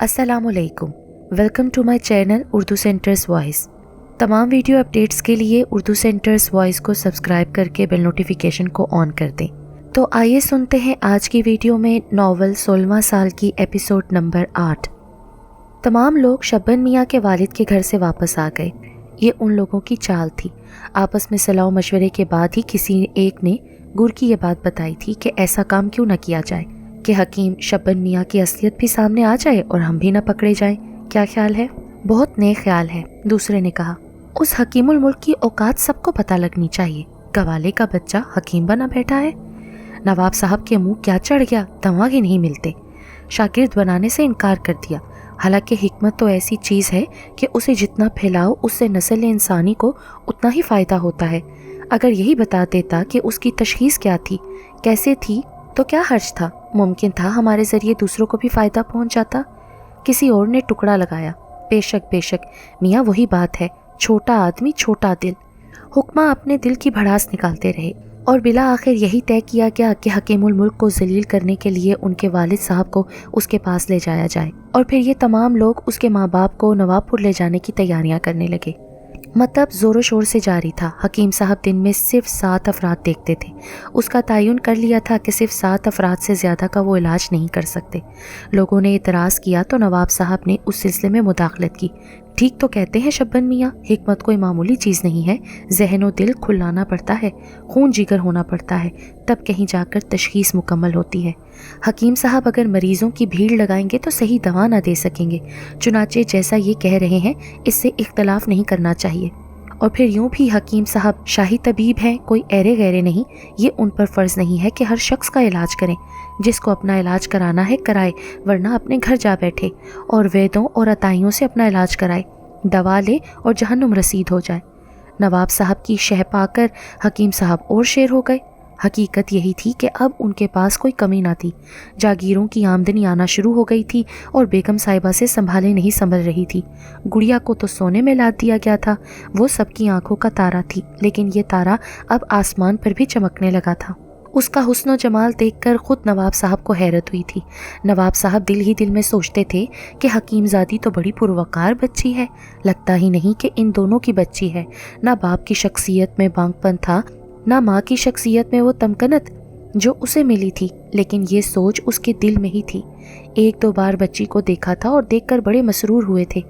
अस्सलाम वालेकुम, welcome to my channel Urdu centres voice. तमाम वीडियो अपडेट्स के लिए उर्दू सेंटर्स वॉइस को सब्सक्राइब करके बेल नोटिफिकेशन को ऑन कर दें। तो आइए सुनते हैं आज की वीडियो में नॉवल 16वां साल की एपिसोड नंबर 8। तमाम लोग शब्बन मियाँ के वालिद के घर से वापस आ गए। ये उन लोगों की चाल थी। आपस में सलाह मशवरे के बाद ही किसी एक ने गुर की ये बात बताई थी कि ऐसा काम क्यों न किया जाए कि हकीम शब्बन मियाँ की असलियत भी सामने आ जाए और हम भी न पकड़े जाएं। क्या ख्याल है? बहुत नेक ख्याल है, दूसरे ने कहा। उस हकीमुल मुल्क की औकात सबको पता लगनी चाहिए। गवाले का बच्चा हकीम बना बैठा है। नवाब साहब के मुंह क्या चढ़ गया, दवा ही नहीं मिलते। शागिर्द बनाने से इनकार कर दिया। हालांकि हिकमत तो ऐसी चीज़ है कि उसे जितना फैलाओ उससे नस्ल इंसानी को उतना ही फ़ायदा होता है। अगर यही बता देता कि उसकी तशखीस क्या थी, कैसे थी, तो क्या हर्ज था। मुमकिन था हमारे ज़रिए दूसरों को भी फ़ायदा पहुंच जाता। किसी और ने टुकड़ा लगाया। बेशक बेशक मियाँ, वही बात है, छोटा आदमी छोटा दिल। हुक्मा अपने दिल की भड़ास निकालते रहे और बिला आखिर यही तय किया गया कि हकीमुल मुल्क को जलील करने के लिए उनके वालिद साहब को उसके पास ले जाया जाए। और फिर ये तमाम लोग उसके माँ बाप को नवाबपुर ले जाने की तैयारियां करने लगे। मतलब ज़ोरों शोर से जारी था। हकीम साहब दिन में सिर्फ 7 अफराद देखते थे। उसका तयन कर लिया था कि सिर्फ 7 अफराद से ज़्यादा का वो इलाज नहीं कर सकते। लोगों ने इतराज़ किया तो नवाब साहब ने उस सिलसिले में मुदाखलत की। ठीक तो कहते हैं शब्बन मियाँ, हिकमत कोई मामूली चीज़ नहीं है। जहन व दिल खुलाना पड़ता है, खून जिगर होना पड़ता है, तब कहीं जाकर तशखीस मुकम्मल होती है। हकीम साहब अगर मरीज़ों की भीड़ लगाएंगे तो सही दवा ना दे सकेंगे। चुनाचे जैसा ये कह रहे हैं इससे इख्तलाफ नहीं करना चाहिए। और फिर यूं भी हकीम साहब शाही तबीब हैं, कोई ऐरे गैरे नहीं। ये उन पर फ़र्ज़ नहीं है कि हर शख्स का इलाज करें। जिसको अपना इलाज कराना है कराए, वरना अपने घर जा बैठे और वैदों और अताइयों से अपना इलाज कराए, दवा ले और जहन्नुम रसीद हो जाए। नवाब साहब की शह पाकर हकीम साहब और शेर हो गए। हकीकत यही थी कि अब उनके पास कोई कमी ना थी। जागीरों की आमदनी आना शुरू हो गई थी और बेगम साहिबा से संभाले नहीं संभल रही थी। गुड़िया को तो सोने में लाद दिया गया था। वो सबकी आंखों का तारा थी, लेकिन ये तारा अब आसमान पर भी चमकने लगा था। उसका हुस्न जमाल देखकर खुद नवाब साहब को हैरत हुई थी। नवाब साहब दिल ही दिल में सोचते थे कि हकीमजादी तो बड़ी पुरवकार बच्ची है। लगता ही नहीं कि इन दोनों की बच्ची है। ना बाप की शख्सियत में बांगपन था, ना माँ की शख्सियत में वो तमकनत जो उसे मिली थी, लेकिन ये सोच उसके दिल में ही थी। 1-2 बार बच्ची को देखा था और देखकर बड़े मसरूर हुए थे।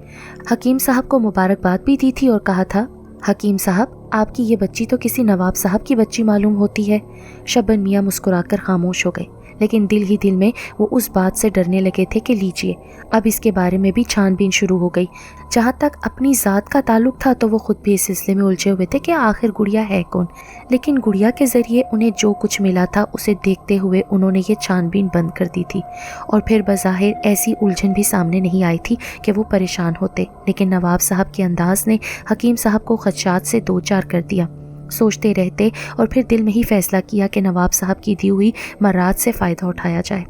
हकीम साहब को मुबारकबाद भी दी थी और कहा था, हकीम साहब आपकी ये बच्ची तो किसी नवाब साहब की बच्ची मालूम होती है। शब्बन मियाँ मुस्कुराकर खामोश हो गए, लेकिन दिल ही दिल में वो उस बात से डरने लगे थे कि लीजिए अब इसके बारे में भी छानबीन शुरू हो गई। जहाँ तक अपनी ज़ात का ताल्लुक था तो वो खुद भी इस सिलसिले में उलझे हुए थे कि आखिर गुड़िया है कौन। लेकिन गुड़िया के ज़रिए उन्हें जो कुछ मिला था उसे देखते हुए उन्होंने ये छानबीन बंद कर दी थी। और फिर बज़ाहिर ऐसी उलझन भी सामने नहीं आई थी कि वो परेशान होते। लेकिन नवाब साहब के अंदाज ने हकीम साहब को खदशात से दो चार कर दिया। सोचते रहते और फिर दिल में ही फैसला किया कि नवाब साहब की दी हुई मर्रात से फ़ायदा उठाया जाए।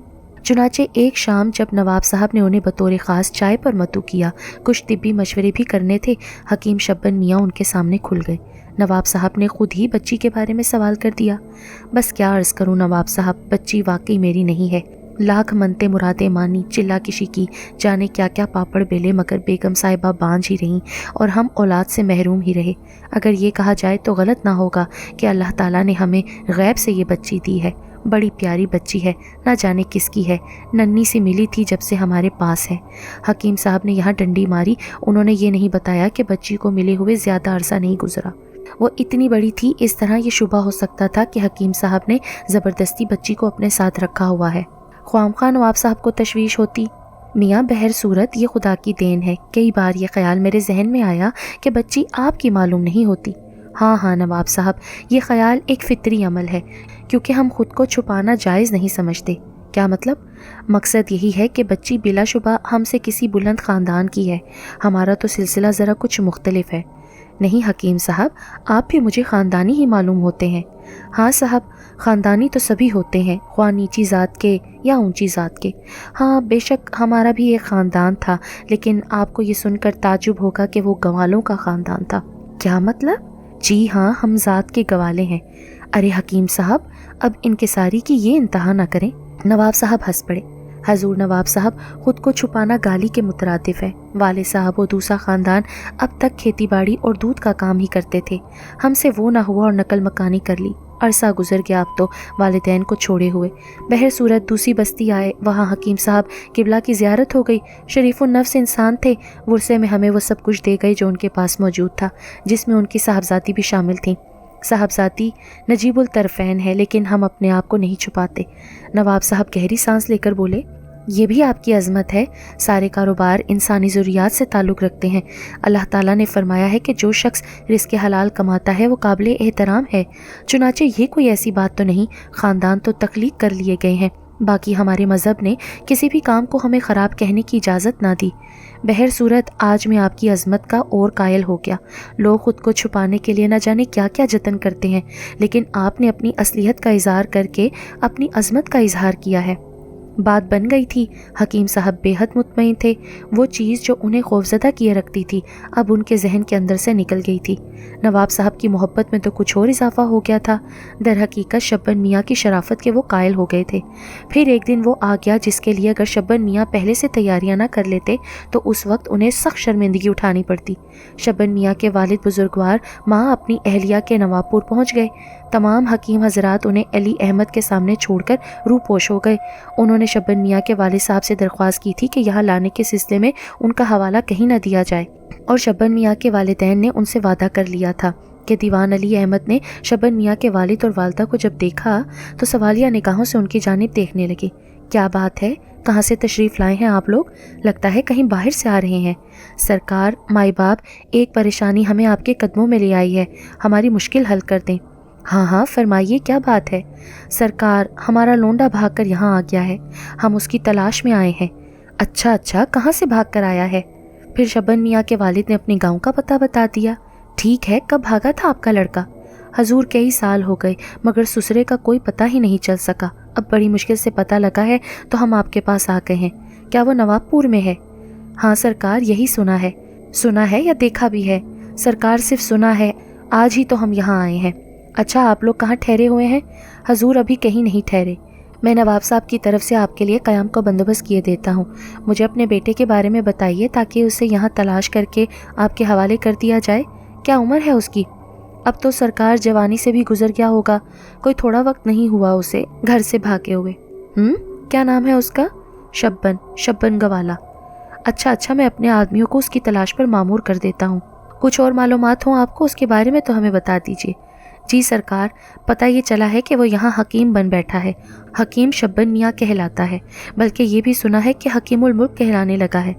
चुनाचे एक शाम जब नवाब साहब ने उन्हें बतौर ख़ास चाय पर मतू किया, कुछ तिब्बी मशवरे भी करने थे, हकीम शब्बन मियाँ उनके सामने खुल गए। नवाब साहब ने खुद ही बच्ची के बारे में सवाल कर दिया। बस क्या अर्ज़ करूँ नवाब साहब, बच्ची वाकई मेरी नहीं है। लाख मनते मुरादे मानी, चिल्ला किशी की, जाने क्या क्या पापड़ बेले, मगर बेगम साहिबा बांझ ही रहीं और हम औलाद से महरूम ही रहे। अगर ये कहा जाए तो गलत ना होगा कि अल्लाह ताला ने हमें गैब से ये बच्ची दी है। बड़ी प्यारी बच्ची है, ना जाने किसकी है, नन्ही सी मिली थी जब से हमारे पास है। हकीम साहब ने यहाँ डंडी मारी। उन्होंने ये नहीं बताया कि बच्ची को मिले हुए ज़्यादा अरसा नहीं गुजरा। वो इतनी बड़ी थी, इस तरह ये शुबा हो सकता था कि हकीम साहब ने ज़बरदस्ती बच्ची को अपने साथ रखा हुआ है। ख्वामखा नवाब साहब को तशवीश होती। मियाँ बहर सूरत ये खुदा की देन है। कई बार ये ख्याल मेरे जहन में आया कि बच्ची आपकी मालूम नहीं होती। हाँ नवाब साहब, ये ख्याल एक फितरी अमल है, क्योंकि हम खुद को छुपाना जायज़ नहीं समझते। क्या मतलब? मकसद यही है कि बच्ची बिलाशुबा हमसे किसी बुलंद ख़ानदान की है। हमारा तो सिलसिला ज़रा कुछ मुख्तलिफ है। नहीं हकीम साहब, आप भी मुझे ख़ानदानी ही मालूम होते हैं। हाँ साहब, ख़ानदानी तो सभी होते हैं, ख्वाह नीची ज़ात के या ऊंची ज़ात के। हाँ बेशक हमारा भी एक ख़ानदान था, लेकिन आपको ये सुनकर ताजुब होगा कि वो गवालों का ख़ानदान था। क्या मतलब? जी हाँ, हम ज़ात के गवाले हैं। अरे हकीम साहब, अब इनकिसारी की ये इंतहा ना करें। नवाब साहब हंस पड़े। हजूर नवाब साहब खुद को छुपाना गाली के मुतरादिफ है। वाले साहब और दूसरा ख़ानदान अब तक खेती बाड़ी और दूध का काम ही करते थे। हमसे वो ना हुआ और नकल मकानी कर ली। अरसा गुजर गया अब तो वालिदैन को छोड़े हुए। बहर सूरत दूसरी बस्ती आए, वहाँ हकीम साहब किबला की ज़ियारत हो गई। शरीफुन नफ्स इंसान थे। वरसे में हमें वो सब कुछ दे गए जो उनके पास मौजूद था, जिसमें उनकी साहबजादी भी शामिल थी। साहबजादी नजीबुल तरफ़ैन है, लेकिन हम अपने आप को नहीं छुपाते। नवाब साहब गहरी सांस लेकर बोले, ये भी आपकी अज़मत है। सारे कारोबार इंसानी ज़रूरियात से ताल्लुक़ रखते हैं। अल्लाह ताला ने फरमाया है कि जो शख्स रिज़्क़ हलाल कमाता है वो काबिल एहतराम है। चुनाचे ये कोई ऐसी बात तो नहीं, ख़ानदान तो तख्लीक कर लिए गए हैं। बाकी हमारे मज़हब ने किसी भी काम को हमें ख़राब कहने की इजाज़त ना दी। बहर सूरत आज मैं आपकी अज़मत का और कायल हो गया। लोग ख़ुद को छुपाने के लिए न जाने क्या क्या जतन करते हैं, लेकिन आपने अपनी असलियत का इज़हार करके अपनी अज़मत का इज़हार किया है। बात बन गई थी। हकीम साहब बेहद मुतमईन थे। वो चीज़ जो उन्हें खौफजदा किए रखती थी अब उनके जहन के अंदर से निकल गई थी। नवाब साहब की मोहब्बत में तो कुछ और इजाफा हो गया था। दर हकीकत शब्बन मियाँ की शराफत के वो कायल हो गए थे। फिर एक दिन वो आ गया जिसके लिए अगर शब्बन मियाँ पहले से तैयारियाँ ना कर लेते तो उस वक्त उन्हें सख्त शर्मिंदगी उठानी पड़ती। शब्बन मियाँ के वालिद बुजुर्गवार माँ अपनी अहलिया के नवाबपुर पहुँच गए। तमाम हकीम हजरात उन्हें अली अहमद के सामने छोड़कर रूपोश हो गए। उन्होंने शब्बन मियाँ के वालिद साहब से दरख्वास्त की थी कि यहाँ लाने के सिलसिले में उनका हवाला कहीं न दिया जाए, और शब्बन मियाँ के वालिदैन ने उनसे वादा कर लिया था कि दीवान अली अहमद ने शब्बन मियाँ के वालिद और वालदा को जब देखा तो सवालिया निगाहों से उनकी जानिब देखने लगे। क्या बात है, कहाँ से तशरीफ़ लाए हैं आप लोग? लगता है कहीं बाहर से आ रहे हैं। सरकार, माई बाप, एक परेशानी हमें आपके कदमों में ले आई है, हमारी मुश्किल हल कर दें। हाँ हाँ फरमाइए, क्या बात है? सरकार, हमारा लोंडा भाग कर यहाँ आ गया है, हम उसकी तलाश में आए हैं। अच्छा अच्छा, कहाँ से भाग कर आया है? फिर शब्बन मियाँ के वालिद ने अपने गांव का पता बता दिया। ठीक है, कब भागा था आपका लड़का? हजूर कई साल हो गए मगर ससुरे का कोई पता ही नहीं चल सका। अब बड़ी मुश्किल से पता लगा है तो हम आपके पास आ गए हैं। क्या वो नवाबपुर में है? हाँ सरकार, यही सुना है। सुना है या देखा भी है? सरकार, सिर्फ सुना है, आज ही तो हम यहाँ आए हैं। अच्छा, आप लोग कहाँ ठहरे हुए हैं? हजूर, अभी कहीं नहीं ठहरे। मैं नवाब साहब की तरफ से आपके लिए क़याम का बंदोबस्त किए देता हूँ। मुझे अपने बेटे के बारे में बताइए ताकि उसे यहाँ तलाश करके आपके हवाले कर दिया जाए। क्या उम्र है उसकी? अब तो सरकार जवानी से भी गुजर गया होगा, कोई थोड़ा वक्त नहीं हुआ उसे घर से भागे हुए। क्या नाम है उसका? शब्बन, शब्बन गवाला। अच्छा अच्छा, मैं अपने आदमियों को उसकी तलाश पर मामूर कर देता हूँ। कुछ और मालूमात हो आपको उसके बारे में तो हमें बता दीजिए। जी सरकार, पता ये चला है कि वो यहाँ हकीम बन बैठा है। हकीम शब्बन मियाँ कहलाता है, बल्कि ये भी सुना है कि हकीमुल मुल्क कहलाने लगा है।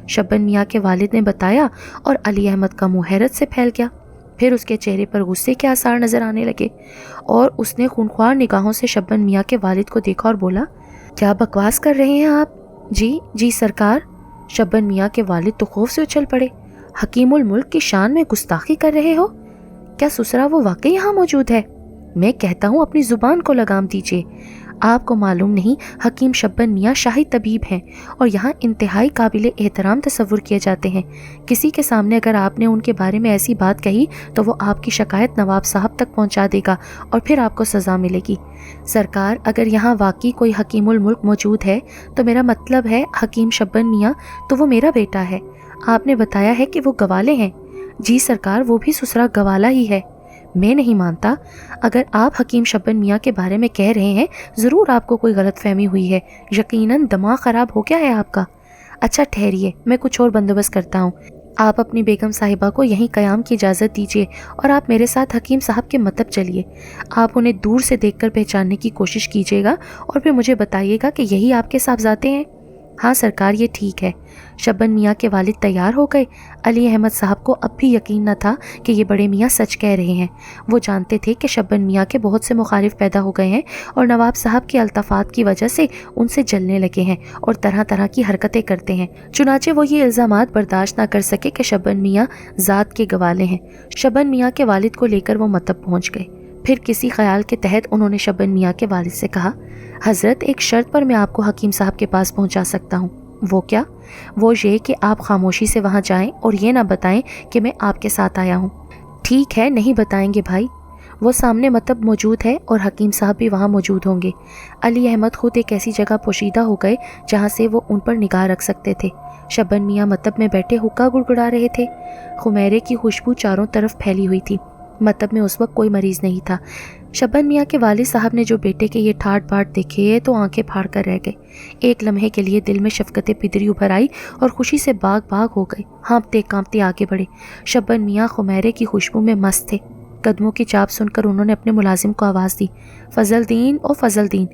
शब्बन मियाँ के वालिद ने बताया और अली अहमद का मुँह हैरत से फैल गया। फिर उसके चेहरे पर गुस्से के आसार नजर आने लगे और उसने खूनख्वार निगाहों से शब्बन मियाँ के वालिद को देखा और बोला, क्या बकवास कर रहे हैं आप? जी जी सरकार। शब्बन मियाँ के वालिद तो खौफ से उछल पड़े। हकीमुल मुल्क की शान में गुस्ताखी कर रहे हो? क्या ससुरा वो वाकई यहाँ मौजूद है? मैं कहता हूँ अपनी ज़ुबान को लगाम दीजिए। आपको मालूम नहीं, हकीम शब्बन मियाँ शाही तबीब हैं और यहाँ इंतहाई काबिल एहतराम तसव्वुर किए जाते हैं। किसी के सामने अगर आपने उनके बारे में ऐसी बात कही तो वो आपकी शिकायत नवाब साहब तक पहुँचा देगा और फिर आपको सज़ा मिलेगी। सरकार, अगर यहाँ वाकई कोई हकीमुल मुल्क मौजूद है तो मेरा मतलब है हकीम शब्बन मियाँ तो वो मेरा बेटा है। आपने बताया है कि वो गवाले हैं। जी सरकार, वो भी ससुरा गवाला ही है। मैं नहीं मानता। अगर आप हकीम शब्बन मियाँ के बारे में कह रहे हैं, ज़रूर आपको कोई गलतफहमी हुई है। यकीनन दिमाग ख़राब हो गया है आपका। अच्छा ठहरिए, मैं कुछ और बंदोबस्त करता हूँ। आप अपनी बेगम साहिबा को यहीं क़याम की इजाज़त दीजिए और आप मेरे साथ हकीम साहब के मतब चलिए। आप उन्हें दूर से देखकर पहचानने की कोशिश कीजिएगा और फिर मुझे बताइएगा कि यही आपके साहबजादे हैं। हाँ सरकार, ये ठीक है। शब्बन मियाँ के वालिद तैयार हो गए। अली अहमद साहब को अब भी यकीन न था कि ये बड़े मियाँ सच कह रहे हैं। वो जानते थे कि शब्बन मियाँ के बहुत से मुखालिफ पैदा हो गए हैं और नवाब साहब की अल्तफ़ात की वजह से उनसे जलने लगे हैं और तरह तरह की हरकतें करते हैं। चुनाचे वो ये इल्ज़ामात बर्दाश्त न कर सके कि शब्बन मियाँ ज़ात के गवाले हैं। शब्बन मियाँ के वालिद को लेकर वो मतब पहुँच गए। फिर किसी ख्याल के तहत उन्होंने शब्बन मियाँ के वालिद से कहा, हज़रत, एक शर्त पर मैं आपको हकीम साहब के पास पहुँचा सकता हूँ। वो क्या? वो ये कि आप खामोशी से वहाँ जाएं और ये ना बताएं कि मैं आपके साथ आया हूँ। ठीक है, नहीं बताएंगे भाई। وہ سامنے مطلب موجود ہے اور حکیم صاحب بھی وہاں موجود ہوں گے۔ علی احمد خود ایک ایسی جگہ پوشیدہ ہو گئے جہاں سے وہ ان پر نگاہ رکھ سکتے تھے۔ شبن میاں مطلب میں بیٹھے حقہ گڑگڑا رہے تھے۔ خمیرے کی خوشبو چاروں طرف پھیلی ہوئی تھی۔ مطلب میں اس وقت کوئی مریض نہیں تھا۔ شبن میاں کے والد صاحب نے جو بیٹے کے یہ ٹھاٹ باٹ دیکھے تو آنکھیں پھاڑ کر رہ گئے۔ ایک لمحے کے لیے دل میں شفقت پدری ابھر آئی اور خوشی سے باغ باغ ہو گئے۔ ہانپتے کانپتے آگے بڑھے۔ شبن میاں خمیرے کی خوشبو میں مست تھے۔ قدموں کی چاپ سن کر انہوں نے اپنے ملازم کو آواز دی، فضل دین او فضل دین،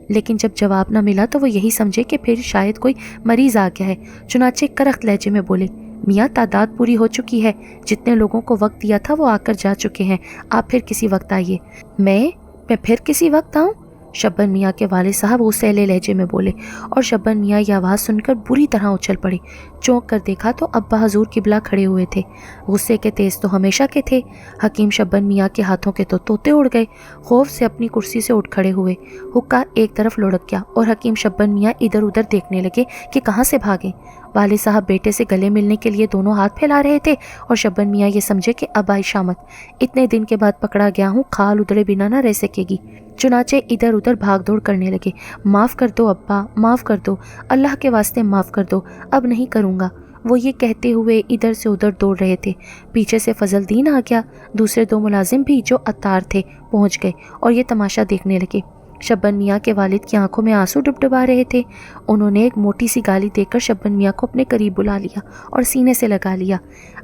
لیکن جب جواب نہ ملا تو وہ یہی سمجھے کہ پھر شاید کوئی مریض آ گیا ہے، چنانچہ کرخت لہجے میں بولے، میاں تعداد پوری ہو چکی ہے، جتنے لوگوں کو وقت دیا تھا وہ آ کر جا چکے ہیں، آپ پھر کسی وقت آئیے۔ میں پھر کسی وقت آؤں؟ شبن میاں کے والد صاحب غصیلے لہجے میں بولے، اور شبن میاں یہ آواز سن کر بری طرح اچھل پڑے۔ چونک کر دیکھا تو ابا حضور قبلہ کھڑے ہوئے تھے۔ غصے کے تیز تو ہمیشہ کے تھے۔ حکیم شبن میاں کے ہاتھوں کے تو طوطے اڑ گئے، خوف سے اپنی کرسی سے اٹھ کھڑے ہوئے۔ حقہ ایک طرف لڑک گیا اور حکیم شبن میاں ادھر ادھر دیکھنے لگے کہ کہاں سے بھاگیں۔ والد صاحب بیٹے سے گلے ملنے کے لیے دونوں ہاتھ پھیلا رہے تھے اور شبن میاں یہ سمجھے کہ اب آئی شامت، اتنے دن کے بعد پکڑا گیا ہوں، کھال ادھرے بنا نہ رہ سکے گی۔ چنانچہ ادھر ادھر بھاگ دوڑ کرنے لگے۔ معاف کر دو ابا، معاف کر دو، اللہ کے واسطے معاف کر دو، اب نہیں کروں گا۔ وہ یہ کہتے ہوئے ادھر سے ادھر دوڑ رہے تھے۔ پیچھے سے فضل دین آ گیا۔ دوسرے دو ملازم بھی جو عطار تھے پہنچ گئے اور یہ تماشا دیکھنے لگے۔ شبن میاں کے والد کی آنکھوں میں آنسو ڈبڈبا رہے تھے۔ انہوں نے ایک موٹی سی گالی دے کر شبن میاں کو اپنے قریب بلا لیا اور سینے سے لگا لیا۔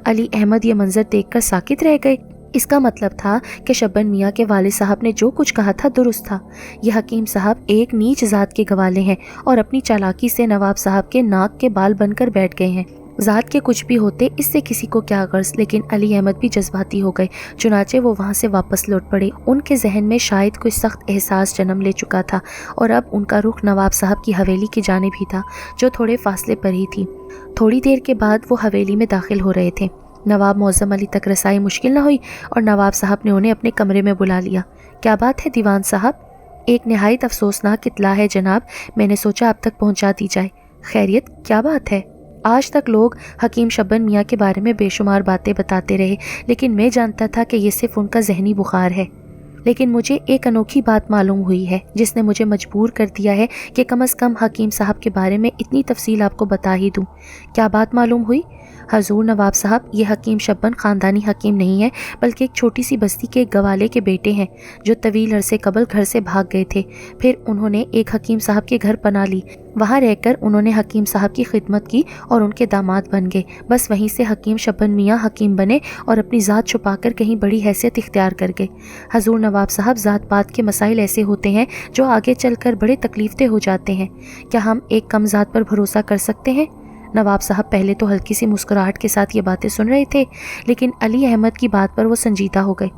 علی احمد یہ منظر دیکھ کر ساکت رہ گئے۔ اس کا مطلب تھا کہ شبن میاں کے والد صاحب نے جو کچھ کہا تھا درست تھا۔ یہ حکیم صاحب ایک نیچ ذات کے گوالے ہیں اور اپنی چالاکی سے نواب صاحب کے ناک کے بال بن کر بیٹھ گئے ہیں۔ ذات کے کچھ بھی ہوتے اس سے کسی کو کیا غرض، لیکن علی احمد بھی جذباتی ہو گئے، چنانچہ وہ وہاں سے واپس لوٹ پڑے۔ ان کے ذہن میں شاید کوئی سخت احساس جنم لے چکا تھا اور اب ان کا رخ نواب صاحب کی حویلی کی جانب ہی تھا جو تھوڑے فاصلے پر ہی تھی۔ تھوڑی دیر کے بعد وہ حویلی میں داخل ہو رہے تھے۔ نواب معظم علی تک رسائی مشکل نہ ہوئی اور نواب صاحب نے انہیں اپنے کمرے میں بلا لیا۔ کیا بات ہے دیوان صاحب؟ ایک نہایت افسوسناک اطلاع ہے جناب، میں نے سوچا اب تک پہنچا دی جائے۔ خیریت، کیا بات ہے؟ آج تک لوگ حکیم شبن میاں کے بارے میں بے شمار باتیں بتاتے رہے، لیکن میں جانتا تھا کہ یہ صرف ان کا ذہنی بخار ہے۔ لیکن مجھے ایک انوکھی بات معلوم ہوئی ہے جس نے مجھے مجبور کر دیا ہے کہ کم از کم حکیم صاحب کے بارے میں اتنی تفصیل آپ کو بتا ہی دوں۔ کیا بات معلوم ہوئی؟ حضور نواب صاحب، یہ حکیم شبن خاندانی حکیم نہیں ہے، بلکہ ایک چھوٹی سی بستی کے گوالے کے بیٹے ہیں جو طویل عرصے قبل گھر سے بھاگ گئے تھے۔ پھر انہوں نے ایک حکیم صاحب کے گھر پناہ لی، وہاں رہ کر انہوں نے حکیم صاحب کی خدمت کی اور ان کے داماد بن گئے۔ بس وہیں سے حکیم شبن میاں حکیم بنے اور اپنی ذات چھپا کر کہیں بڑی حیثیت اختیار کر گئے۔ حضور نواب صاحب، ذات پات کے مسائل ایسے ہوتے ہیں جو آگے چل کر بڑے تکلیف دہ ہو جاتے ہیں۔ کیا ہم ایک کم ذات پر بھروسہ کر سکتے ہیں؟ نواب صاحب پہلے تو ہلکی سی مسکراہٹ کے ساتھ یہ باتیں سن رہے تھے، لیکن علی احمد کی بات پر وہ سنجیدہ ہو گئے۔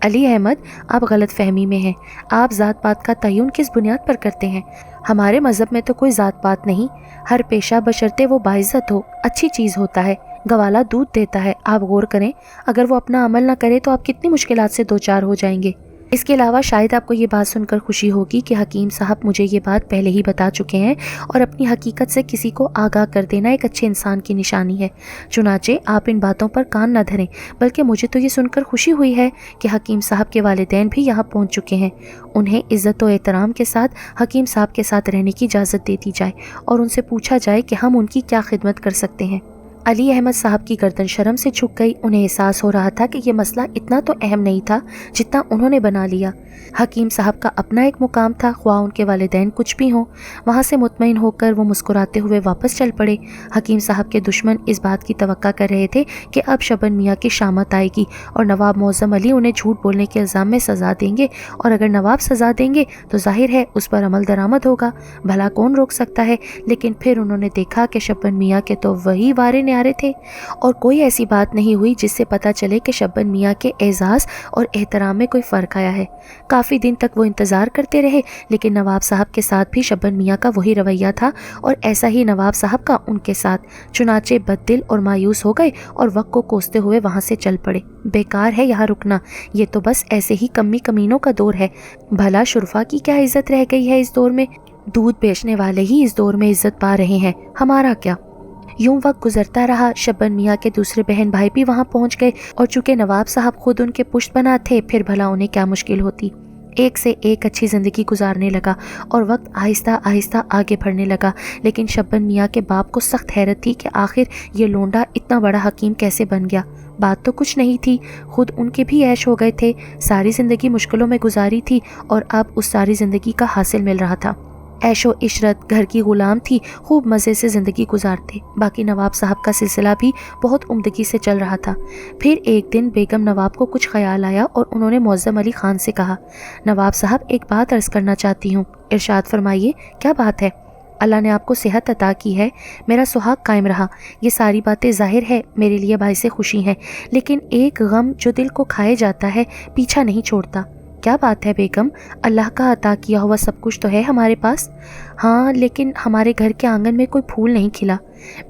علی احمد، آپ غلط فہمی میں ہیں۔ آپ ذات پات کا تعین کس بنیاد پر کرتے ہیں؟ ہمارے مذہب میں تو کوئی ذات پات نہیں، ہر پیشہ بشرطے وہ باعزت ہو اچھی چیز ہوتا ہے۔ گوالا دودھ دیتا ہے، آپ غور کریں، اگر وہ اپنا عمل نہ کرے تو آپ کتنی مشکلات سے دوچار ہو جائیں گے۔ اس کے علاوہ شاید آپ کو یہ بات سن کر خوشی ہوگی کہ حکیم صاحب مجھے یہ بات پہلے ہی بتا چکے ہیں اور اپنی حقیقت سے کسی کو آگاہ کر دینا ایک اچھے انسان کی نشانی ہے۔ چنانچہ آپ ان باتوں پر کان نہ دھریں، بلکہ مجھے تو یہ سن کر خوشی ہوئی ہے کہ حکیم صاحب کے والدین بھی یہاں پہنچ چکے ہیں۔ انہیں عزت و احترام کے ساتھ حکیم صاحب کے ساتھ رہنے کی اجازت دے دی جائے اور ان سے پوچھا جائے کہ ہم ان کی کیا خدمت کر سکتے ہیں۔ علی احمد صاحب کی گردن شرم سے جھک گئی۔ انہیں احساس ہو رہا تھا کہ یہ مسئلہ اتنا تو اہم نہیں تھا جتنا انہوں نے بنا لیا۔ حکیم صاحب کا اپنا ایک مقام تھا، خواہ ان کے والدین کچھ بھی ہوں۔ وہاں سے مطمئن ہو کر وہ مسکراتے ہوئے واپس چل پڑے۔ حکیم صاحب کے دشمن اس بات کی توقع کر رہے تھے کہ اب شبن میاں کی شامت آئے گی اور نواب معظم علی انہیں جھوٹ بولنے کے الزام میں سزا دیں گے، اور اگر نواب سزا دیں گے تو ظاہر ہے اس پر عمل درآمد ہوگا، بھلا کون روک سکتا ہے۔ لیکن پھر انہوں نے دیکھا کہ شبن میاں کے تو وہی وارے نیارے تھے اور کوئی ایسی بات نہیں ہوئی جس سے پتہ چلے کہ شبن میاں کے اعزاز اور احترام میں کوئی فرق آیا ہے۔ کافی دن تک وہ انتظار کرتے رہے، لیکن نواب صاحب کے ساتھ بھی شبن میاں کا وہی رویہ تھا اور ایسا ہی نواب صاحب کا ان کے ساتھ۔ چنانچہ بد دل اور مایوس ہو گئے اور وقت کو کوستے ہوئے وہاں سے چل پڑے۔ بیکار ہے یہاں رکنا، یہ تو بس ایسے ہی کمی کمینوں کا دور ہے، بھلا شرفا کی کیا عزت رہ گئی ہے اس دور میں؟ دودھ بیچنے والے ہی اس دور میں عزت پا رہے ہیں، ہمارا کیا؟ यूं वक्त गुजरता रहा। शब्बन मियाँ के दूसरे बहन भाई भी वहाँ पहुँच गए और चूंकि नवाब साहब खुद उनके पुश्तपनाह थे, फिर भला उन्हें क्या मुश्किल होती। एक से एक अच्छी ज़िंदगी गुजारने लगा और वक्त आहिस्ता आहिस्ता आगे बढ़ने लगा। लेकिन शब्बन मियाँ के बाप को सख्त हैरत थी कि आखिर ये लोंडा इतना बड़ा हकीम कैसे बन गया। बात तो कुछ नहीं थी, खुद उनके भी ऐश हो गए थे, सारी ज़िंदगी मुश्किलों में गुजारी थी और अब उस सारी ज़िंदगी का हासिल मिल रहा था। ऐशो इशरत, घर की गुलाम थी, खूब मज़े से ज़िंदगी गुजारते। बाकी नवाब साहब का सिलसिला भी बहुत उम्दगी से चल रहा था। फिर एक दिन बेगम नवाब को कुछ ख्याल आया और उन्होंने मुअज़्ज़म अली ख़ान से कहा, नवाब साहब एक बात अर्ज़ करना चाहती हूँ, इरशाद फरमाइए। क्या बात है? अल्लाह ने आपको सेहत अता की है, मेरा सुहाग कायम रहा, ये सारी बातें ज़ाहिर है मेरे लिए बाइसे खुशी हैं, लेकिन एक गम जो दिल को खाए जाता है पीछा नहीं छोड़ता। क्या बात है बेगम? अल्लाह का अता किया हुआ सब कुछ तो है हमारे पास। हाँ, लेकिन हमारे घर के आंगन में कोई फूल नहीं खिला,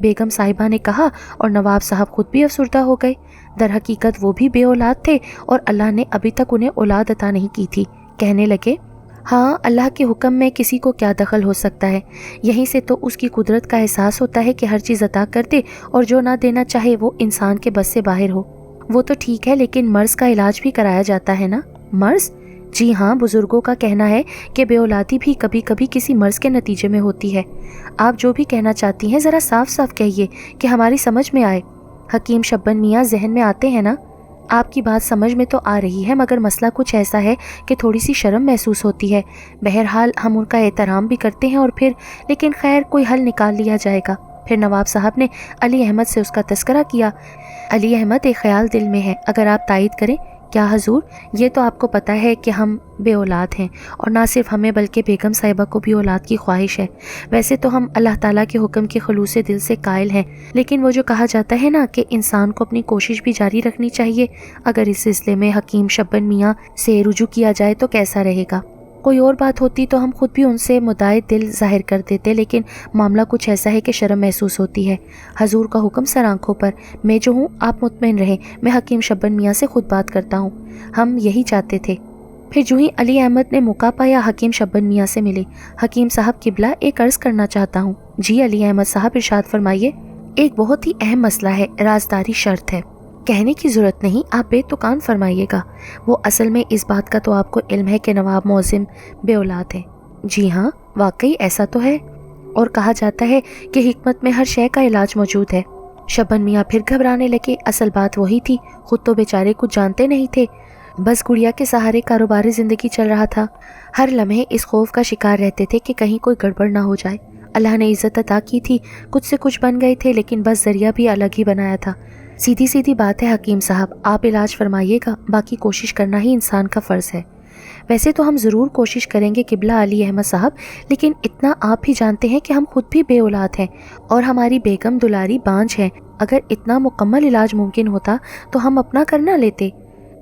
बेगम साहिबा ने कहा, और नवाब साहब खुद भी अफसुर्दा हो गए। दर हकीकत वो भी बे औलाद थे और अल्लाह ने अभी तक उन्हें औलाद अता नहीं की थी। कहने लगे, हाँ, अल्लाह के हुक्म में किसी को क्या दखल हो सकता है। यहीं से तो उसकी कुदरत का एहसास होता है कि हर चीज़ अता कर दे और जो ना देना चाहे वो इंसान के बस से बाहर हो। वो तो ठीक है, लेकिन मर्ज़ का इलाज भी कराया जाता है ना। मर्ज़? जी हाँ, बुज़ुर्गों का कहना है कि बेऔलादी भी कभी कभी किसी मर्ज़ के नतीजे में होती है। आप जो भी कहना चाहती हैं ज़रा साफ साफ कहिए कि हमारी समझ में आए। हकीम शब्बन मियाँ जहन में आते हैं ना? आपकी बात समझ में तो आ रही है, मगर मसला कुछ ऐसा है कि थोड़ी सी शर्म महसूस होती है। बहरहाल हम उनका एहतराम भी करते हैं और फिर, लेकिन खैर कोई हल निकाल लिया जाएगा। फिर नवाब साहब ने अली अहमद से उसका तस्करा किया। अली अहमद, एक ख्याल दिल में है, अगर आप तायद करें। क्या हजूर? ये तो आपको पता है कि हम बे औलाद हैं और ना सिर्फ हमें बल्कि बेगम साहिबा को भी औलाद की ख्वाहिश है। वैसे तो हम अल्लाह ताला के हुक्म के खलूस दिल से कायल हैं, लेकिन वो जो कहा जाता है ना कि इंसान को अपनी कोशिश भी जारी रखनी चाहिए, अगर इस सिलसिले में हकीम शब्बन मियाँ से रुजू किया जाए तो कैसा रहेगा? कोई और बात होती तो हम खुद भी उनसे मुदाए दिल जाहिर कर देते, लेकिन मामला कुछ ऐसा है कि शर्म महसूस होती है। हजूर का हुक्म सर आंखों पर। मैं जो हूँ आप मुतमईन रहें, मैं हकीम शब्बन मियाँ से खुद बात करता हूँ। हम यही चाहते थे। फिर जो ही अली अहमद ने मौका पाया हकीम शब्बन मियाँ से मिले। हकीम साहब किबला, एक अर्ज़ करना चाहता हूँ। जी अली अहमद साहब, इरशाद फरमाइए। एक बहुत ही अहम मसला है, राजदारी शर्त है। कहने की ज़रूरत नहीं, आप बेतुकान फरमाइएगा। वो असल में इस बात का तो आपको इल्म है कि नवाब मौज़िम बे औलाद है। जी हाँ, वाकई ऐसा तो है, और कहा जाता है कि हिकमत में हर शय का इलाज मौजूद है। शब्बन मियाँ फिर घबराने लगे। असल बात वही थी, खुद तो बेचारे कुछ जानते नहीं थे, बस गुड़िया के सहारे कारोबारी ज़िंदगी चल रहा था। हर लम्हे इस खौफ का शिकार रहते थे कि कहीं कोई गड़बड़ ना हो जाए। अल्लाह ने इज़्ज़त अता की थी, कुछ से कुछ बन गए थे, लेकिन बस ज़रिया भी अलग ही बनाया था। सीधी सीधी बात है हकीम साहब, आप इलाज फरमाइएगा, बाकी कोशिश करना ही इंसान का फ़र्ज़ है। वैसे तो हम ज़रूर कोशिश करेंगे किबला अली अहमद साहब, लेकिन इतना आप भी जानते हैं कि हम खुद भी बे औलाद हैं और हमारी बेगम दुलारी बांझ हैं। अगर इतना मुकम्मल इलाज मुमकिन होता तो हम अपना करना लेते।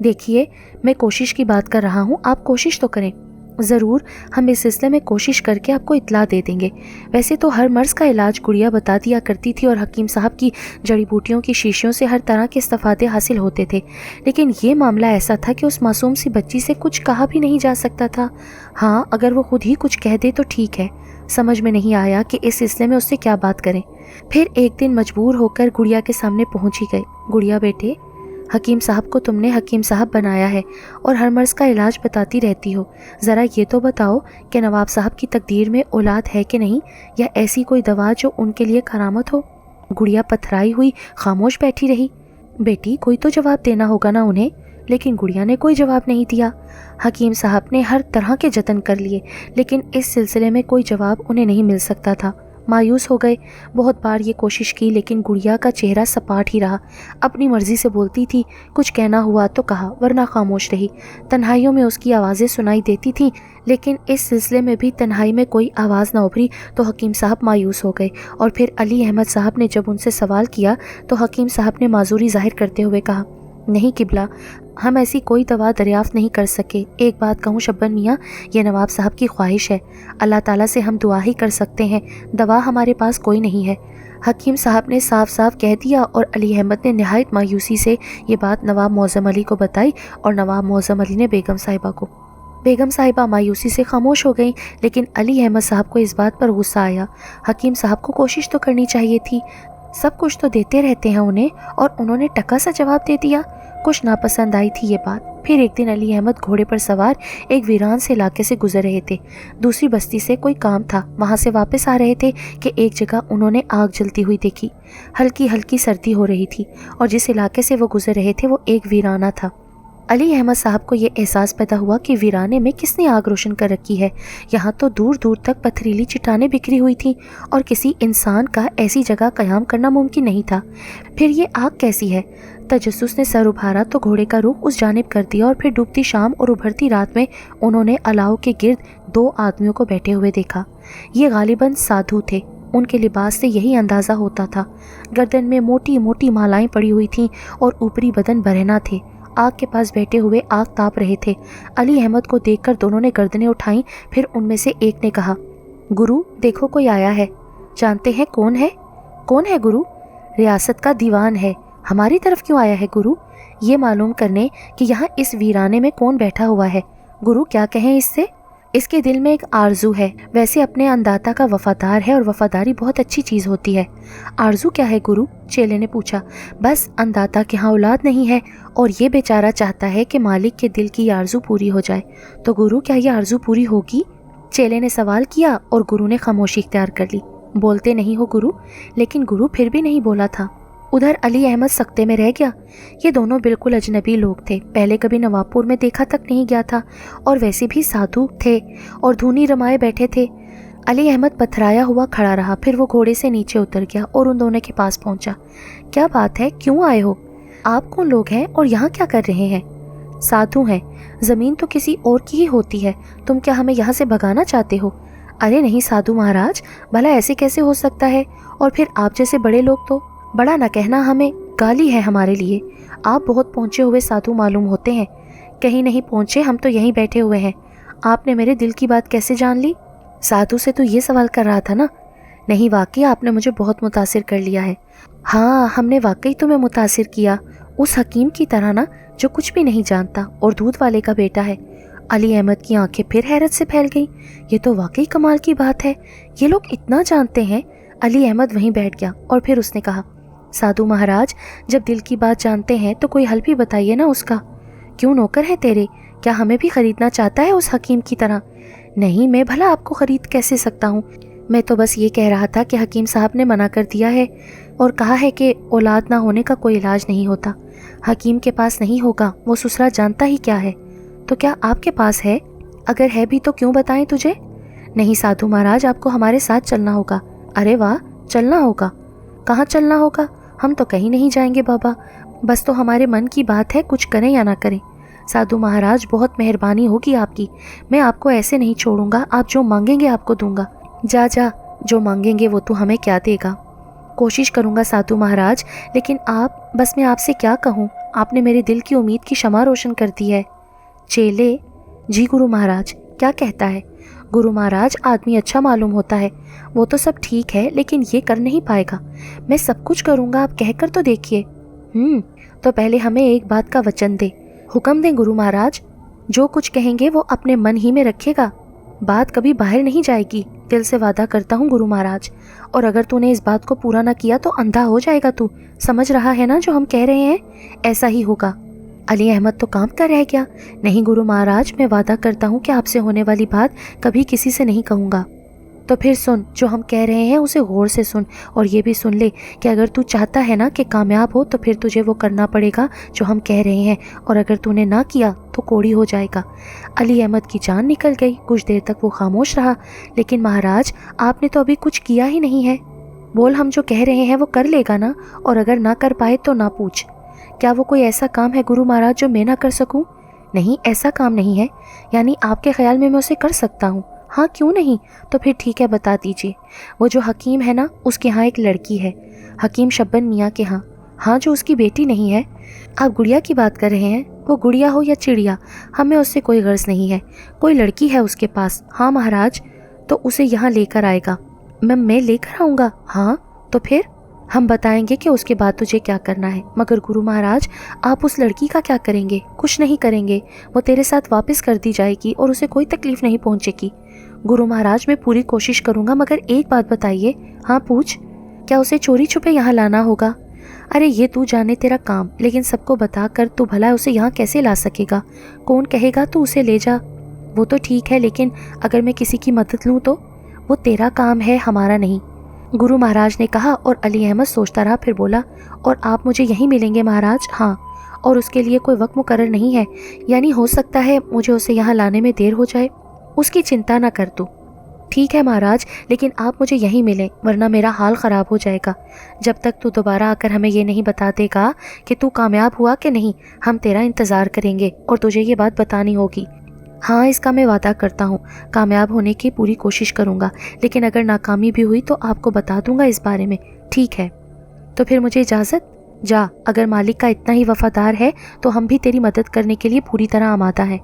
देखिए, मैं कोशिश की बात कर रहा हूँ, आप कोशिश तो करें। ज़रूर, हम इस सिलसिले में कोशिश करके आपको इत्तला दे देंगे। वैसे तो हर मर्ज़ का इलाज गुड़िया बता दिया करती थी और हकीम साहब की जड़ी बूटियों की शीशियों से हर तरह के इस्तेफ़ादे हासिल होते थे, लेकिन ये मामला ऐसा था कि उस मासूम सी बच्ची से कुछ कहा भी नहीं जा सकता था। हाँ, अगर वो खुद ही कुछ कह दे तो ठीक है। समझ में नहीं आया कि इस सिलसिले में उससे क्या बात करें। फिर एक दिन मजबूर होकर गुड़िया के सामने पहुँच ही गए। गुड़िया बेटे, हकीम साहब को तुमने हकीम साहब बनाया है और हर मर्ज़ का इलाज बताती रहती हो। ज़रा ये तो बताओ कि नवाब साहब की तकदीर में औलाद है कि नहीं, या ऐसी कोई दवा जो उनके लिए करामत हो। गुड़िया पथराई हुई खामोश बैठी रही। बेटी, कोई तो जवाब देना होगा ना उन्हें। लेकिन गुड़िया ने कोई जवाब नहीं दिया। हकीम साहब ने हर तरह के जतन कर लिए, लेकिन इस सिलसिले में कोई जवाब उन्हें नहीं मिल सकता था। मायूस हो गए। बहुत बार ये कोशिश की, लेकिन गुड़िया का चेहरा सपाट ही रहा। अपनी मर्ज़ी से बोलती थी, कुछ कहना हुआ तो कहा, वरना खामोश रही। तन्हाइयों में उसकी आवाज़ें सुनाई देती थीं, लेकिन इस सिलसिले में भी तन्हाई में कोई आवाज़ न उभरी तो हकीम साहब मायूस हो गए। और फिर अली अहमद साहब ने जब उनसे सवाल किया तो हकीम साहब ने माजूरी जाहिर करते हुए कहा, नहीं किबला, हम ऐसी कोई दवा दरियाफ्त नहीं कर सके। एक बात कहूँ शब्बन मियाँ, ये नवाब साहब की ख्वाहिश है, अल्लाह ताला से हम दुआ ही कर सकते हैं, दवा हमारे पास कोई नहीं है। हकीम साहब ने साफ साफ कह दिया और अली अहमद ने नहायत मायूसी से ये बात नवाब मौज़म अली को बताई और नवाब मौज़म अली ने बेगम साहिबा को। बेगम साहिबा मायूसी से खामोश हो गई, लेकिन अली अहमद साहब को इस बात पर गुस्सा आया। हकीम साहब को कोशिश तो करनी चाहिए थी। सब कुछ तो देते रहते हैं उन्हें, और उन्होंने टका सा जवाब दे दिया। कुछ नापसंद आई थी ये बात। फिर एक दिन अली अहमद घोड़े पर सवार एक वीरान से इलाके से गुजर रहे थे। दूसरी बस्ती से कोई काम था, वहाँ से वापस आ रहे थे कि एक जगह उन्होंने आग जलती हुई देखी। हल्की हल्की सर्दी हो रही थी और जिस इलाके से वो गुजर रहे थे वो एक वीराना था। अली अहमद साहब को ये एहसास पैदा हुआ कि वीराने में किसने आग रोशन कर रखी है। यहाँ तो दूर दूर तक पथरीली चट्टानें बिखरी हुई थी और किसी इंसान का ऐसी जगह क़याम करना मुमकिन नहीं था। फिर ये आग कैसी है? तजस्सुस ने सर उभारा तो घोड़े का रुख उस जानिब कर दिया और फिर डूबती शाम और उभरती रात में उन्होंने अलाव के गिर्द 2 आदमियों को बैठे हुए देखा। ये गालिबन साधु थे। उनके लिबास से यही अंदाज़ा होता था। गर्दन में मोटी मोटी मालाएं पड़ी हुई थीं और ऊपरी बदन बरहना थे। आग के पास बैठे हुए आग ताप रहे थे। अली अहमद को देखकर दोनों ने गर्दनें उठाईं। फिर उनमें से एक ने कहा, गुरु देखो कोई आया है। जानते हैं कौन है? कौन है गुरु? रियासत का दीवान है। हमारी तरफ क्यों आया है गुरु? ये मालूम करने कि यहाँ इस वीराने में कौन बैठा हुआ है। गुरु क्या कहें इससे? इसके दिल में एक आरजू है। वैसे अपने अंदाता का वफादार है और वफादारी बहुत अच्छी चीज़ होती है। आरजू क्या है गुरु? चेले ने पूछा। बस अंदाता के यहाँ औलाद नहीं है और ये बेचारा चाहता है कि मालिक के दिल की आरजू पूरी हो जाए। तो गुरु क्या ये आरजू पूरी होगी? चेले ने सवाल किया और गुरु ने खामोशी इख्तियार कर ली। बोलते नहीं हो गुरु? लेकिन गुरु फिर भी नहीं बोला था। उधर अली अहमद सख्ते में रह गया। ये दोनों बिल्कुल अजनबी लोग थे। पहले कभी नवाबपुर में देखा तक नहीं गया था और वैसे भी साधु थे और धूनी रमाए बैठे थे। अली अहमद पथराया हुआ खड़ा रहा। फिर वो घोड़े से नीचे उतर गया और उन दोनों के पास पहुंचा। क्या बात है, क्यों आए हो? आप कौन लोग हैं और यहाँ क्या कर रहे हैं? साधु हैं। ज़मीन तो किसी और की ही होती है। तुम क्या हमें यहाँ से भगाना चाहते हो? अरे नहीं साधु महाराज, भला ऐसे कैसे हो सकता है? और फिर आप जैसे बड़े लोग तो बड़ा न कहना, हमें गाली है हमारे लिए। आप बहुत पहुँचे हुए साधु मालूम होते हैं। कहीं नहीं पहुँचे, हम तो यहीं बैठे हुए हैं। आपने मेरे दिल की बात कैसे जान ली? साधु से तो ये सवाल कर रहा था ना। नहीं, वाकई आपने मुझे बहुत मुतासिर कर लिया है। हाँ, हमने वाकई तुम्हें मुतासिर किया, उस हकीम की तरह ना, जो कुछ भी नहीं जानता और दूध वाले का बेटा है। अली अहमद की आंखें फिर हैरत से फैल गईं। ये तो वाकई कमाल की बात है, ये लोग इतना जानते हैं। अली अहमद वहीं बैठ गया और फिर उसने कहा, साधु महाराज, जब दिल की बात जानते हैं तो कोई हल भी बताइए ना उसका। क्यों नौकर है तेरे? क्या हमें भी खरीदना चाहता है उस हकीम की तरह? नहीं, मैं भला आपको खरीद कैसे सकता हूँ? मैं तो बस ये कह रहा था कि हकीम साहब ने मना कर दिया है और कहा है कि औलाद ना होने का कोई इलाज नहीं होता। हकीम के पास नहीं होगा, वो ससुरा जानता ही क्या है। तो क्या आपके पास है? अगर है भी तो क्यों बताएं तुझे? नहीं साधु महाराज, आपको हमारे साथ चलना होगा। अरे वाह, चलना होगा? कहाँ चलना होगा? हम तो कहीं नहीं जाएंगे बाबा, बस तो हमारे मन की बात है, कुछ करें या ना करें। साधु महाराज, बहुत मेहरबानी होगी आपकी। मैं आपको ऐसे नहीं छोड़ूंगा, आप जो मांगेंगे आपको दूंगा। जा जा, जो मांगेंगे वो तो हमें क्या देगा। कोशिश करूंगा साधु महाराज, लेकिन आप, बस मैं आपसे क्या कहूँ, आपने मेरे दिल की उम्मीद की शमा रोशन कर दी है। चेले, जी गुरु महाराज, क्या कहता है? गुरु महाराज, आदमी अच्छा मालूम होता है। वो तो सब ठीक है, लेकिन ये कर नहीं पाएगा। मैं सब कुछ करूँगा, आप कहकर तो देखिए। तो पहले हमें एक बात का वचन दे। हुक्म दें गुरु महाराज। जो कुछ कहेंगे वो अपने मन ही में रखेगा, बात कभी बाहर नहीं जाएगी। दिल से वादा करता हूँ गुरु महाराज। और अगर तूने इस बात को पूरा ना किया तो अंधा हो जाएगा तू। समझ रहा है ना जो हम कह रहे हैं? ऐसा ही होगा। अली अहमद तो काम कर रह गया। नहीं गुरु महाराज, मैं वादा करता हूँ कि आपसे होने वाली बात कभी किसी से नहीं कहूँगा। तो फिर सुन, जो हम कह रहे हैं उसे गौर से सुन, और ये भी सुन ले कि अगर तू चाहता है ना कि कामयाब हो तो फिर तुझे वो करना पड़ेगा जो हम कह रहे हैं, और अगर तूने ना किया तो कोड़ी हो जाएगा। अली अहमद की जान निकल गई। कुछ देर तक वो खामोश रहा। लेकिन महाराज, आपने तो अभी कुछ किया ही नहीं है। बोल, हम जो कह रहे हैं वो कर लेगा ना? और अगर ना कर पाए तो ना पूछ। क्या वो कोई ऐसा काम है गुरु महाराज जो मैं ना कर सकूं? नहीं, ऐसा काम नहीं है। यानी आपके ख्याल में मैं उसे कर सकता हूँ? हाँ, क्यों नहीं। तो फिर ठीक है, बता दीजिए। वो जो हकीम है ना, उसके यहाँ एक लड़की है, हकीम शब्बन मियाँ के यहाँ। हाँ, जो उसकी बेटी नहीं है। आप गुड़िया की बात कर रहे हैं? वो गुड़िया हो या चिड़िया, हमें उससे कोई गर्ज नहीं है। कोई लड़की है उसके पास। हाँ महाराज। तो उसे यहाँ लेकर आएगा। मैं लेकर आऊँगा? हाँ। तो फिर हम बताएंगे कि उसके बाद तुझे क्या करना है। मगर गुरु महाराज, आप उस लड़की का क्या करेंगे? कुछ नहीं करेंगे। वो तेरे साथ वापस कर दी जाएगी और उसे कोई तकलीफ नहीं पहुंचेगी। गुरु महाराज, मैं पूरी कोशिश करूंगा, मगर एक बात बताइए। हाँ पूछ। क्या उसे चोरी छुपे यहाँ लाना होगा? अरे ये तू जाने तेरा काम, लेकिन सबको बता कर तू भला उसे यहाँ कैसे ला सकेगा? कौन कहेगा तू उसे ले जा? वो तो ठीक है, लेकिन अगर मैं किसी की मदद लूँ तो? वो तेरा काम है, हमारा नहीं, गुरु महाराज ने कहा। और अली अहमद सोचता रहा, फिर बोला, और आप मुझे यहीं मिलेंगे महाराज? हाँ, और उसके लिए कोई वक्त मुकर्रर नहीं है, यानी हो सकता है मुझे उसे यहाँ लाने में देर हो जाए। उसकी चिंता ना कर तू। ठीक है महाराज, लेकिन आप मुझे यहीं मिलें, वरना मेरा हाल ख़राब हो जाएगा। जब तक तू दोबारा आकर हमें ये नहीं बता देगा कि तू कामयाब हुआ कि नहीं, हम तेरा इंतज़ार करेंगे और तुझे ये बात बतानी होगी। हाँ, इसका मैं वादा करता हूँ, कामयाब होने की पूरी कोशिश करूँगा, लेकिन अगर नाकामी भी हुई तो आपको बता दूँगा इस बारे में। ठीक है, तो फिर मुझे इजाज़त? जा, अगर मालिक का इतना ही वफादार है तो हम भी तेरी मदद करने के लिए पूरी तरह आमादा हैं।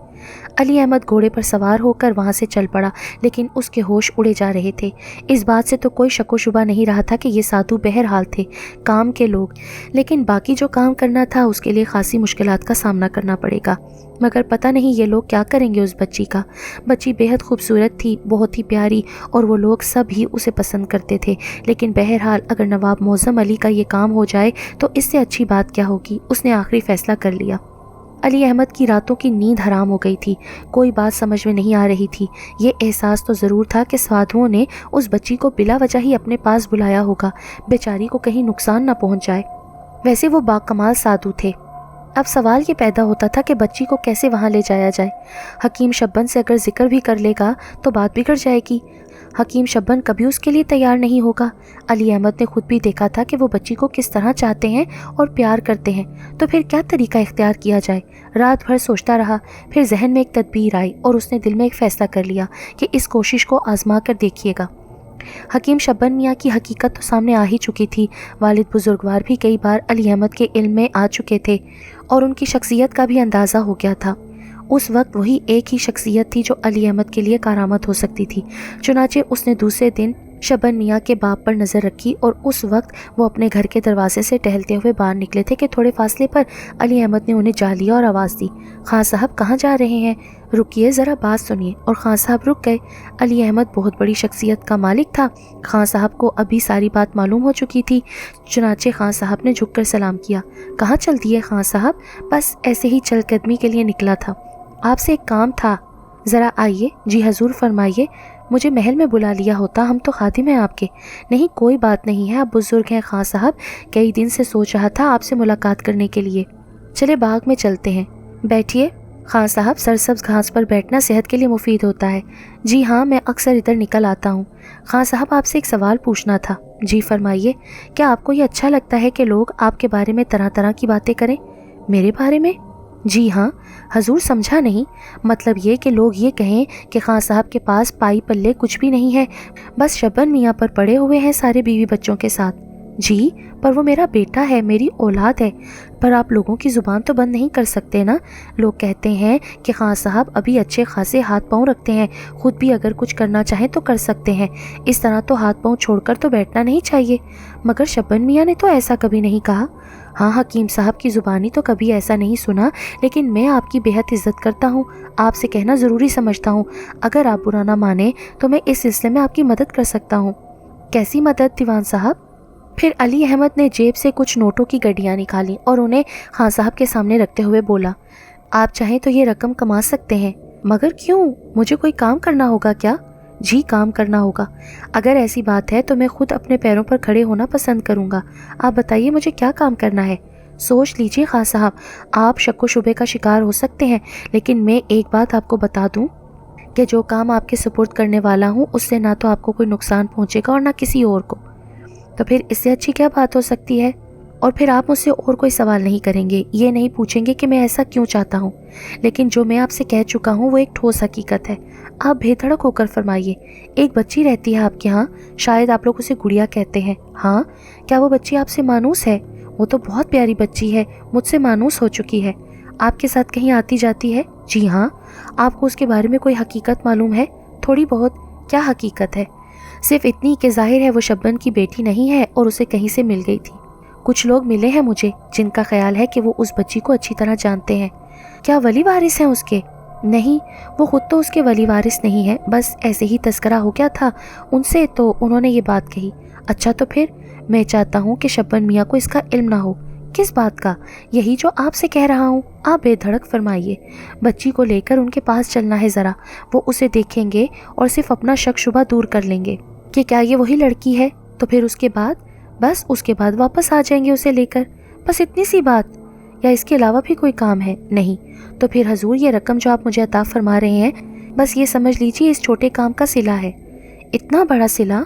अली अहमद घोड़े पर सवार होकर वहाँ से चल पड़ा, लेकिन उसके होश उड़े जा रहे थे। इस बात से तो कोई शक व शुबा नहीं रहा था कि ये साधु बहरहाल थे काम के लोग, लेकिन बाकी जो काम करना था उसके लिए खासी मुश्किलात का सामना करना पड़ेगा। मगर पता नहीं ये लोग क्या करेंगे उस बच्ची का। बच्ची बेहद खूबसूरत थी, बहुत ही प्यारी, और वो लोग सब ही उसे पसंद करते थे। लेकिन बहरहाल अगर नवाब मौज़म अली का ये काम हो जाए तो इससे अच्छी बात क्या होगी। उसने आखिरी फैसला कर लिया। अली अहमद की रातों की नींद हराम हो गई थी, कोई बात समझ में नहीं आ रही थी। ये एहसास तो ज़रूर था कि साधुओं ने उस बच्ची को बिला वजह ही अपने पास बुलाया होगा, बेचारी को कहीं नुकसान न पहुंच जाए। वैसे वो बाकमाल साधु थे। अब सवाल ये पैदा होता था कि बच्ची को कैसे वहाँ ले जाया जाए। हकीम शब्बन से अगर जिक्र भी कर लेगा तो बात बिगड़ जाएगी। हकीम शब्बन कभी उसके लिए तैयार नहीं होगा। अली अहमद ने खुद भी देखा था कि वो बच्ची को किस तरह चाहते हैं और प्यार करते हैं, तो फिर क्या तरीका इख्तियार किया जाए। रात भर सोचता रहा, फिर जहन में एक तदबीर आई और उसने दिल में एक फ़ैसला कर लिया कि इस कोशिश को आजमा कर देखिएगा। हकीम शब्बन मियाँ की हकीकत तो सामने आ ही चुकी थी। वालिद बुजुर्गवार भी कई बार अली अहमद के इल्म में आ चुके थे और उनकी शख्सियत का भी अंदाज़ा हो गया था। उस वक्त वही एक ही शख्सियत थी जो अली अहमद के लिए कारामत हो सकती थी। चुनाचे उसने दूसरे दिन शब्बन मियाँ के बाप पर नज़र रखी और उस वक्त वो अपने घर के दरवाजे से टहलते हुए बाहर निकले थे कि थोड़े फासले पर अली अहमद ने उन्हें जा लिया और आवाज़ दी, खां साहब कहाँ जा रहे हैं? रुकिए ज़रा बात सुनिए। और खां साहब रुक गए। अली अहमद बहुत बड़ी शख्सियत का मालिक था। खां साहब को अभी सारी बात मालूम हो चुकी थी। चुनाचे खां साहब ने झुककर सलाम किया। कहाँ चल दिए खां साहब? बस ऐसे ही चलकदमी के लिए निकला था। आपसे एक काम था, ज़रा आइए। जी हजूर फरमाइए। मुझे महल में बुला लिया होता, हम तो खादिम हैं आपके। नहीं, कोई बात नहीं है, आप बुजुर्ग हैं खां साहब। कई दिन से सोच रहा था आपसे मुलाकात करने के लिए। चले बाग में चलते हैं, बैठिए। खां साहब, सरसब्ज घास पर बैठना सेहत के लिए मुफीद होता है। जी हाँ, मैं अक्सर इधर निकल आता हूँ। खां साहब, आपसे एक सवाल पूछना था। जी फरमाइए। क्या आपको ये अच्छा लगता है कि लोग आपके बारे में तरह तरह की बातें करें? मेरे बारे में? जी हाँ। हजूर समझा नहीं, मतलब ये कि लोग ये कहें कि खां साहब के पास पाई पल्ले कुछ भी नहीं है, बस शब्बन मियाँ पर पड़े हुए हैं सारे बीवी बच्चों के साथ। जी, पर वो मेरा बेटा है, मेरी औलाद है। पर आप लोगों की ज़ुबान तो बंद नहीं कर सकते ना। लोग कहते हैं कि खां साहब अभी अच्छे खासे हाथ पाँव रखते हैं, खुद भी अगर कुछ करना चाहें तो कर सकते हैं। इस तरह तो हाथ पाँव छोड़कर तो बैठना नहीं चाहिए। मगर शब्बन मियाँ ने तो ऐसा कभी नहीं कहा। हाँ, हकीम साहब की ज़ुबानी तो कभी ऐसा नहीं सुना, लेकिन मैं आपकी बेहद इज़्ज़त करता हूँ, आपसे कहना ज़रूरी समझता हूँ। अगर आप बुरा ना माने तो मैं इस सिलसिले में आपकी मदद कर सकता हूँ। कैसी मदद दीवान साहब? फिर अली अहमद ने जेब से कुछ नोटों की गड्डियाँ निकाली और उन्हें खां साहब के सामने रखते हुए बोला, आप चाहें तो ये रकम कमा सकते हैं। मगर क्यों? मुझे कोई काम करना होगा क्या? जी, काम करना होगा। अगर ऐसी बात है तो मैं खुद अपने पैरों पर खड़े होना पसंद करूँगा। आप बताइए मुझे क्या काम करना है? सोच लीजिए खां साहब, आप शक व शुबे का शिकार हो सकते हैं, लेकिन मैं एक बात आपको बता दूँ कि जो काम आपके सुपुर्द करने वाला हूँ उससे ना तो आपको कोई नुकसान पहुँचेगा और ना किसी और को। तो फिर इससे अच्छी क्या बात हो सकती है? और फिर आप मुझसे और कोई सवाल नहीं करेंगे, ये नहीं पूछेंगे कि मैं ऐसा क्यों चाहता हूँ। लेकिन जो मैं आपसे कह चुका हूँ वो एक ठोस हकीकत है। आप बेधड़क होकर फरमाइए। एक बच्ची रहती है आपके यहाँ, शायद आप लोग उसे गुड़िया कहते हैं। हाँ, क्या वो बच्ची आपसे मानूस है? वो तो बहुत प्यारी बच्ची है, मुझसे मानूस हो चुकी है। आपके साथ कहीं आती जाती है? जी हाँ। आपको उसके बारे में कोई हकीकत मालूम है? थोड़ी बहुत। क्या हकीकत है? सिर्फ इतनी कि जाहिर है वो शब्बन की बेटी नहीं है और उसे कहीं से मिल गई थी। कुछ लोग मिले हैं मुझे जिनका ख्याल है कि वो उस बच्ची को अच्छी तरह जानते हैं। क्या वली वारिस हैं उसके? नहीं, वो खुद तो उसके वली वारिस नहीं है, बस ऐसे ही तस्करा हो गया था उनसे तो उन्होंने ये बात कही। अच्छा तो फिर? मैं चाहता हूँ कि शब्बन मियाँ को इसका इल्म ना हो। किस बात का? यही जो आपसे कह रहा हूँ। आप बेधड़क फरमाइए। बच्ची को लेकर उनके पास चलना है ज़रा, वो उसे देखेंगे और सिर्फ अपना शक शुबा दूर कर लेंगे कि क्या ये वही लड़की है। तो फिर उसके बाद? बस उसके बाद वापस आ जाएंगे उसे लेकर। बस इतनी सी बात, या इसके अलावा भी कोई काम है? नहीं। तो फिर हजूर ये रकम जो आप मुझे अता फरमा रहे हैं, बस ये समझ लीजिए इस छोटे काम का सिला है। इतना बड़ा सिला?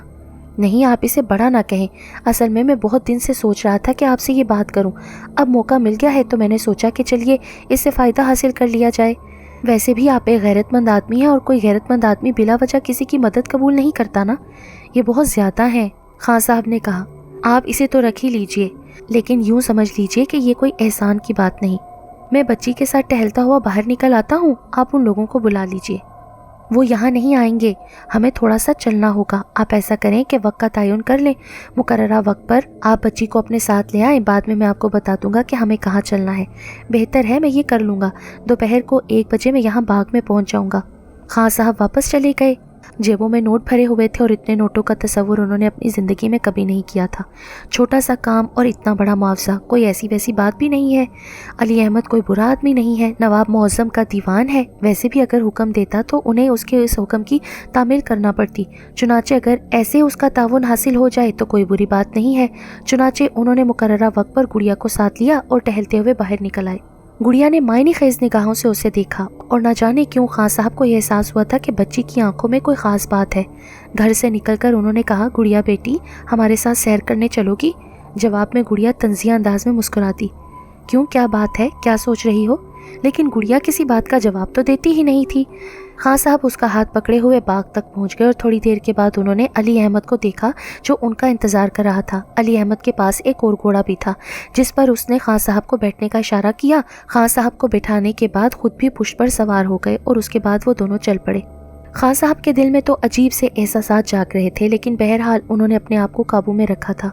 नहीं, आप इसे बड़ा ना कहें। असल में मैं बहुत दिन से सोच रहा था कि आपसे ये बात करूं। अब मौका मिल गया है तो मैंने सोचा कि चलिए इससे फ़ायदा हासिल कर लिया जाए। वैसे भी आप एक गैरतमंद आदमी हैं और कोई गैरतमंद आदमी बिला वजह किसी की मदद कबूल नहीं करता ना। ये बहुत ज़्यादा है, खान साहब ने कहा। आप इसे तो रख ही लीजिए, लेकिन यूँ समझ लीजिए कि ये कोई एहसान की बात नहीं। मैं बच्ची के साथ टहलता हुआ बाहर निकल आता हूँ, आप उन लोगों को बुला लीजिए। वो यहाँ नहीं आएंगे, हमें थोड़ा सा चलना होगा। आप ऐसा करें कि वक्त का तयन कर लें। मुकर्ररा वक्त पर आप बच्ची को अपने साथ ले आएँ। बाद में मैं आपको बता दूंगा कि हमें कहाँ चलना है। बेहतर है मैं ये कर लूँगा। दोपहर को 1 बजे मैं यहाँ बाग में पहुँच जाऊँगा। खान साहब वापस चले गए। जेबों में नोट भरे हुए थे और इतने नोटों का तसव्वुर उन्होंने अपनी ज़िंदगी में कभी नहीं किया था। छोटा सा काम और इतना बड़ा मुआवजा, कोई ऐसी वैसी बात भी नहीं है। अली अहमद कोई बुरा आदमी नहीं है, नवाब मुअज़्ज़म का दीवान है। वैसे भी अगर हुक्म देता तो उन्हें उसके इस हुक्म की तामील करना पड़ती। चुनाचे अगर ऐसे उसका ताउन हासिल हो जाए तो कोई बुरी बात नहीं है। चुनाचे उन्होंने मुकर्ररा वक्त पर गुड़िया को साथ लिया और टहलते हुए बाहर निकल आए। गुड़िया ने मायने खेज निगाहों से उसे देखा और न जाने क्यों खान साहब को यह एहसास हुआ था कि बच्ची की आंखों में कोई ख़ास बात है। घर से निकलकर उन्होंने कहा, गुड़िया बेटी हमारे साथ सैर करने चलोगी? जवाब में गुड़िया तंज़िया अंदाज में मुस्कुराती। क्यों, क्या बात है, क्या सोच रही हो? लेकिन गुड़िया किसी बात का जवाब तो देती ही नहीं थी। खान साहब उसका हाथ पकड़े हुए बाग तक पहुंच गए और थोड़ी देर के बाद उन्होंने अली अहमद को देखा जो उनका इंतज़ार कर रहा था। अली अहमद के पास एक और घोड़ा भी था जिस पर उसने खान साहब को बैठने का इशारा किया। खान साहब को बिठाने के बाद खुद भी पुष्ट पर सवार हो गए और उसके बाद वो दोनों चल पड़े। खान साहब के दिल में तो अजीब से एहसासात जाग रहे थे, लेकिन बहरहाल उन्होंने अपने आप को काबू में रखा था।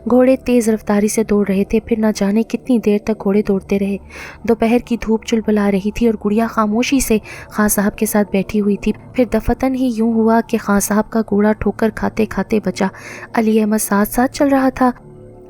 घोड़े तेज़ रफ्तारी से दौड़ रहे थे, फिर न जाने कितनी देर तक घोड़े दौड़ते रहे। दोपहर की धूप चुलबुला रही थी और गुड़िया खामोशी से खान साहब के साथ बैठी हुई थी। फिर दफतन ही यूँ हुआ कि खान साहब का घोड़ा ठोकर खाते खाते बचा। अली अहमद साथ साथ चल रहा था।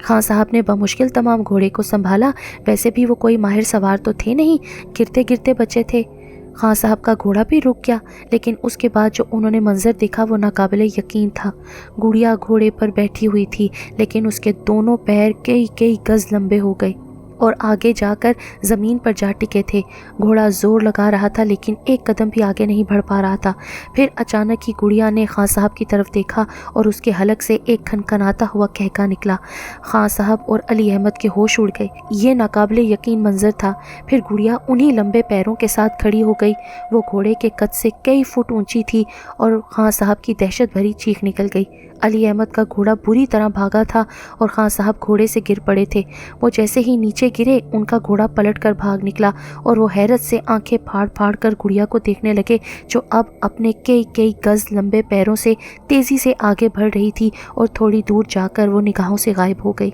खान साहब ने बमुश्किल तमाम घोड़े को संभाला। वैसे भी वो कोई माहिर सवार तो थे नहीं, गिरते गिरते बचे थे। खान साहब का घोड़ा भी रुक गया, लेकिन उसके बाद जो उन्होंने मंजर देखा वो नाकाबिले यकीन था। गुड़िया घोड़े पर बैठी हुई थी, लेकिन उसके दोनों पैर कई कई गज लंबे हो गए और आगे जाकर ज़मीन पर जा टिके थे। घोड़ा ज़ोर लगा रहा था, लेकिन एक कदम भी आगे नहीं बढ़ पा रहा था। फिर अचानक ही गुड़िया ने खान साहब की तरफ देखा और उसके हलक से एक खनखनाता हुआ कहका निकला। खान साहब और अली अहमद के होश उड़ गए। ये नाकाबिले यकीन मंजर था। फिर गुड़िया उन्हीं लंबे पैरों के साथ खड़ी हो गई। वो घोड़े के कद से कई फुट ऊंची थी और खान साहब की दहशत भरी चीख निकल गई। अली अहमद का घोड़ा बुरी तरह भागा था और खान साहब घोड़े से गिर पड़े थे। वो जैसे ही नीचे गिरे, उनका घोड़ा पलट कर भाग निकला और वो हैरत से आंखें फाड़ फाड़ कर गुड़िया को देखने लगे, जो अब अपने कई कई गज लंबे पैरों से तेज़ी से आगे बढ़ रही थी और थोड़ी दूर जाकर वो निगाहों से गायब हो गई।